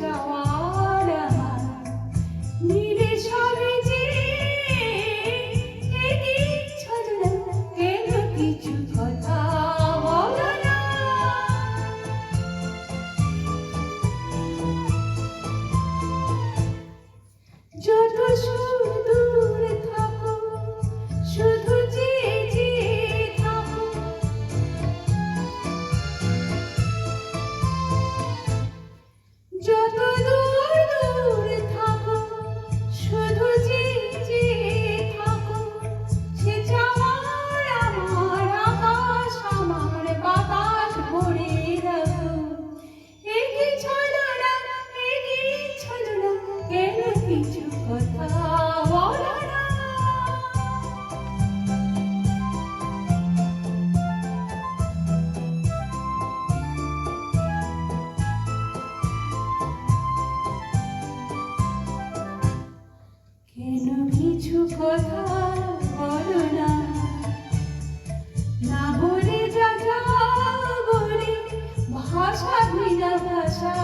চাওয়ার আমার নীলে সবে যে এগিয়েছিল না, কেন কিছু কথা বলো না? যত সুদূর থাকো শুধু চেয়ে থাকো, যত দূর দূর থাকো শুধু চেয়ে থাকো, সে চাওয়ার আমার আকাশ আমার বাতাস ভরে রাখো। এগিয়ে চলো না, এগিয়ে চলো না, কেন কিছু কথা বলো না? কেন কিছু কথা বলো না? না বলে যা যা বলে ভাষা বিনা ভাষা